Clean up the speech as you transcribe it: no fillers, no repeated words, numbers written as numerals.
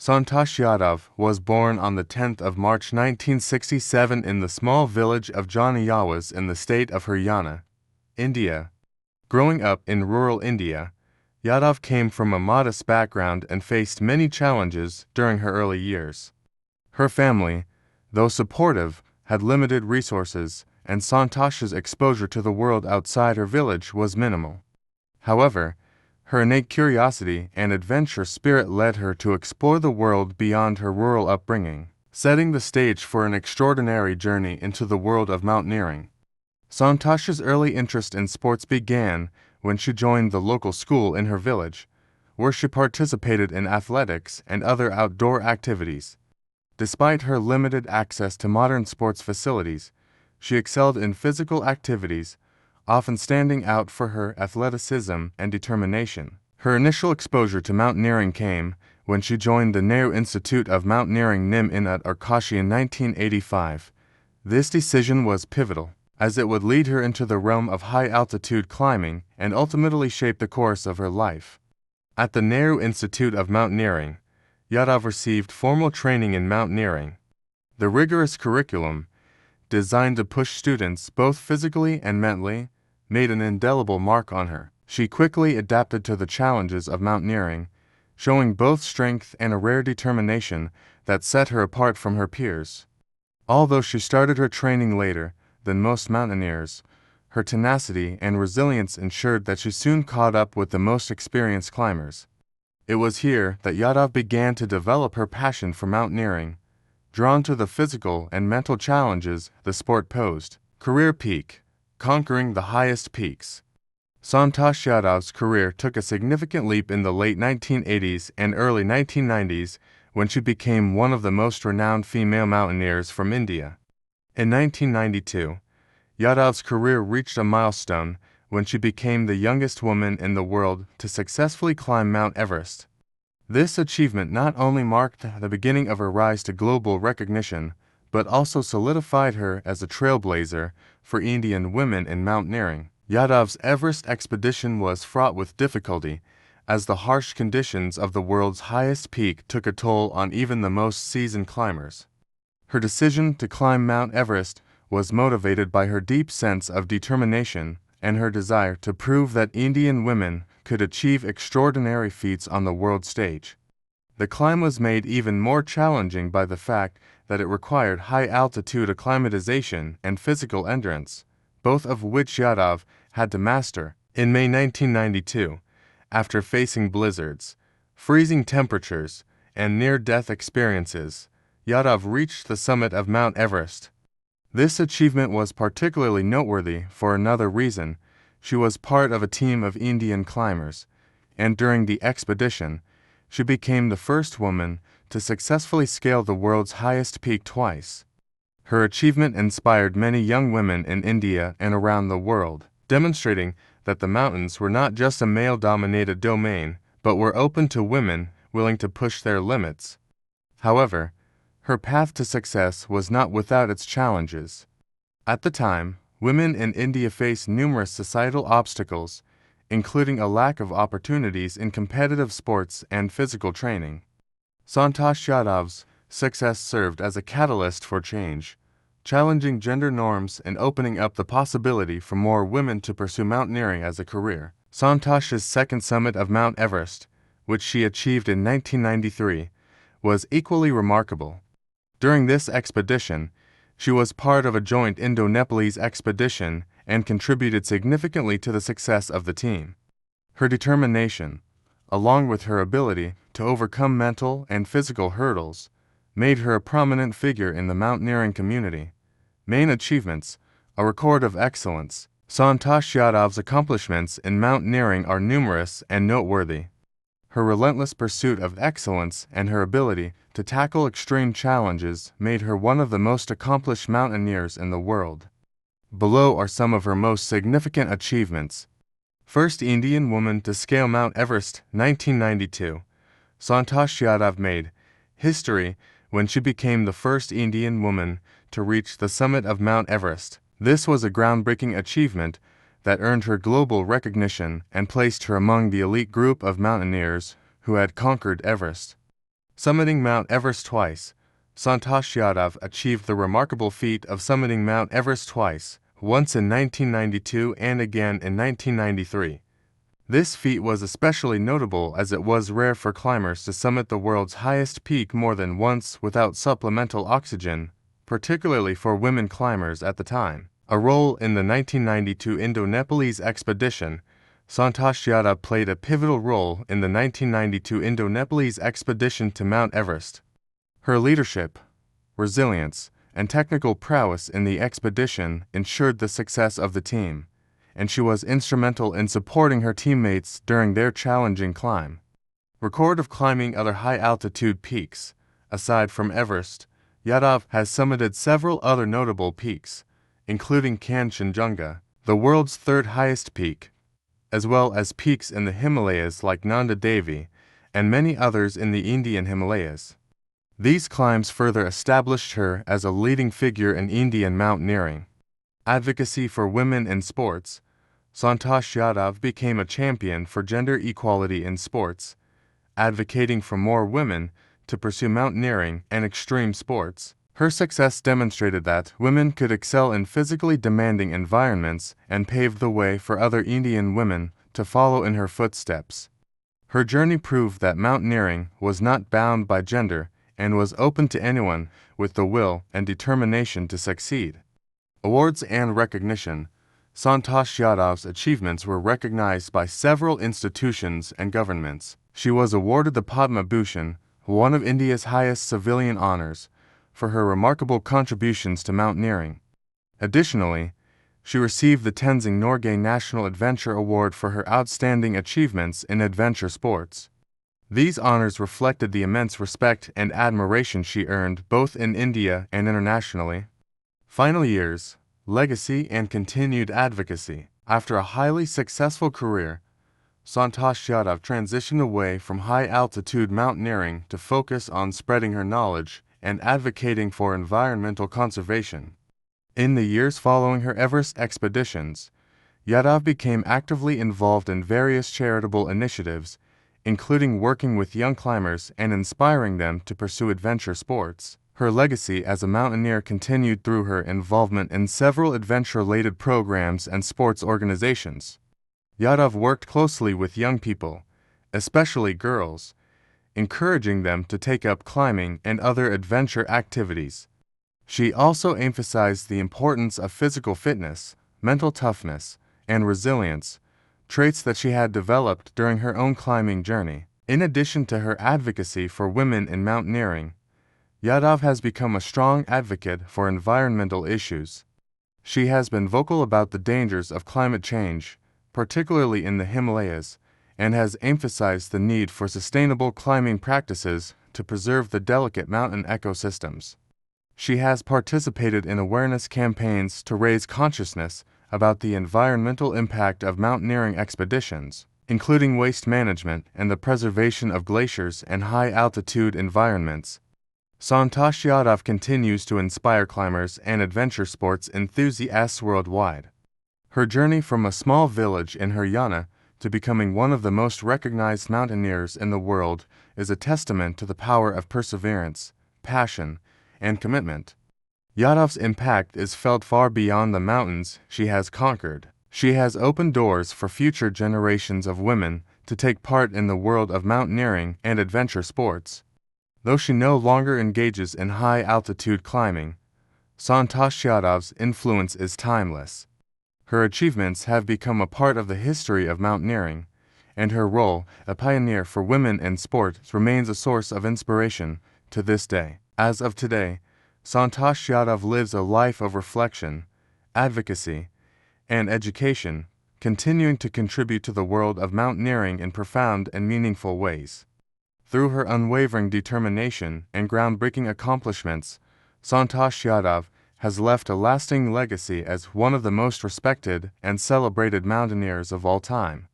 Santosh Yadav was born on the 10th of March 1967 in the small village of Janayawas in the state of Haryana, India. Growing up in rural India, Yadav came from a modest background and faced many challenges during her early years. Her family, though supportive, had limited resources, and Santosh's exposure to the world outside her village was minimal. However, her innate curiosity and adventure spirit led her to explore the world beyond her rural upbringing, setting the stage for an extraordinary journey into the world of mountaineering. Santosh's early interest in sports began when she joined the local school in her village, where she participated in athletics and other outdoor activities. Despite her limited access to modern sports facilities, she excelled in physical activities, often standing out for her athleticism and determination. Her initial exposure to mountaineering came when she joined the Nehru Institute of Mountaineering NIM at Arkashi in 1985. This decision was pivotal, as it would lead her into the realm of high-altitude climbing and ultimately shape the course of her life. At the Nehru Institute of Mountaineering, Yadav received formal training in mountaineering. The rigorous curriculum, designed to push students both physically and mentally, made an indelible mark on her. She quickly adapted to the challenges of mountaineering, showing both strength and a rare determination that set her apart from her peers. Although she started her training later than most mountaineers, her tenacity and resilience ensured that she soon caught up with the most experienced climbers. It was here that Yadav began to develop her passion for mountaineering, drawn to the physical and mental challenges the sport posed. Career peak: conquering the highest peaks. Santosh Yadav's career took a significant leap in the late 1980s and early 1990s when she became one of the most renowned female mountaineers from India. In 1992, Yadav's career reached a milestone when she became the youngest woman in the world to successfully climb Mount Everest. This achievement not only marked the beginning of her rise to global recognition, but also solidified her as a trailblazer for Indian women in mountaineering. Yadav's Everest expedition was fraught with difficulty, as the harsh conditions of the world's highest peak took a toll on even the most seasoned climbers. Her decision to climb Mount Everest was motivated by her deep sense of determination and her desire to prove that Indian women could achieve extraordinary feats on the world stage. The climb was made even more challenging by the fact that it required high-altitude acclimatization and physical endurance, both of which Yadav had to master. In May 1992, after facing blizzards, freezing temperatures, and near-death experiences, Yadav reached the summit of Mount Everest. This achievement was particularly noteworthy for another reason. She was part of a team of Indian climbers, and during the expedition, she became the first woman to successfully scale the world's highest peak twice. Her achievement inspired many young women in India and around the world, demonstrating that the mountains were not just a male-dominated domain, but were open to women willing to push their limits. However, her path to success was not without its challenges. At the time, women in India faced numerous societal obstacles, including a lack of opportunities in competitive sports and physical training. Santosh Yadav's success served as a catalyst for change, challenging gender norms and opening up the possibility for more women to pursue mountaineering as a career. Santosh's second summit of Mount Everest, which she achieved in 1993, was equally remarkable. During this expedition, she was part of a joint Indo-Nepalese expedition and contributed significantly to the success of the team. Her determination, along with her ability to overcome mental and physical hurdles, made her a prominent figure in the mountaineering community. Main achievements: a record of excellence. Santosh Yadav's accomplishments in mountaineering are numerous and noteworthy. Her relentless pursuit of excellence and her ability to tackle extreme challenges made her one of the most accomplished mountaineers in the world. Below are some of her most significant achievements. First Indian woman to scale Mount Everest, 1992. Santosh Yadav made history when she became the first Indian woman to reach the summit of Mount Everest. This was a groundbreaking achievement that earned her global recognition and placed her among the elite group of mountaineers who had conquered Everest. Summiting Mount Everest twice. Santosh Yadav achieved the remarkable feat of summiting Mount Everest twice, once in 1992 and again in 1993. This feat was especially notable as it was rare for climbers to summit the world's highest peak more than once without supplemental oxygen, particularly for women climbers at the time. A role in the 1992 Indo-Nepalese expedition, Santosh Yadav played a pivotal role in the 1992 Indo-Nepalese expedition to Mount Everest. Her leadership, resilience, and technical prowess in the expedition ensured the success of the team, and she was instrumental in supporting her teammates during their challenging climb. Record of climbing other high-altitude peaks. Aside from Everest, Yadav has summited several other notable peaks, including Kanchenjunga, the world's third highest peak, as well as peaks in the Himalayas like Nanda Devi and many others in the Indian Himalayas. These climbs further established her as a leading figure in Indian mountaineering. Advocacy for women in sports. Santosh Yadav became a champion for gender equality in sports, advocating for more women to pursue mountaineering and extreme sports. Her success demonstrated that women could excel in physically demanding environments and paved the way for other Indian women to follow in her footsteps. Her journey proved that mountaineering was not bound by gender and was open to anyone with the will and determination to succeed. Awards and recognition. Santosh Yadav's achievements were recognized by several institutions and governments. She was awarded the Padma Bhushan, one of India's highest civilian honors, for her remarkable contributions to mountaineering. Additionally, she received the Tenzing Norgay National Adventure Award for her outstanding achievements in adventure sports. These honors reflected the immense respect and admiration she earned both in India and internationally. Final years, legacy and continued advocacy. After a highly successful career, Santosh Yadav transitioned away from high-altitude mountaineering to focus on spreading her knowledge and advocating for environmental conservation. In the years following her Everest expeditions, Yadav became actively involved in various charitable initiatives, including working with young climbers and inspiring them to pursue adventure sports. Her legacy as a mountaineer continued through her involvement in several adventure-related programs and sports organizations. Yadav worked closely with young people, especially girls, encouraging them to take up climbing and other adventure activities. She also emphasized the importance of physical fitness, mental toughness, and resilience, traits that she had developed during her own climbing journey. In addition to her advocacy for women in mountaineering, Yadav has become a strong advocate for environmental issues. She has been vocal about the dangers of climate change, particularly in the Himalayas, and has emphasized the need for sustainable climbing practices to preserve the delicate mountain ecosystems. She has participated in awareness campaigns to raise consciousness about the environmental impact of mountaineering expeditions, including waste management and the preservation of glaciers and high-altitude environments. Santosh Yadav continues to inspire climbers and adventure sports enthusiasts worldwide. Her journey from a small village in Haryana to becoming one of the most recognized mountaineers in the world is a testament to the power of perseverance, passion, and commitment. Yadav's impact is felt far beyond the mountains she has conquered. She has opened doors for future generations of women to take part in the world of mountaineering and adventure sports. Though she no longer engages in high-altitude climbing, Santosh Yadav's influence is timeless. Her achievements have become a part of the history of mountaineering, and her role as a pioneer for women in sports remains a source of inspiration to this day. As of today, Santosh Yadav lives a life of reflection, advocacy, and education, continuing to contribute to the world of mountaineering in profound and meaningful ways. Through her unwavering determination and groundbreaking accomplishments, Santosh Yadav has left a lasting legacy as one of the most respected and celebrated mountaineers of all time.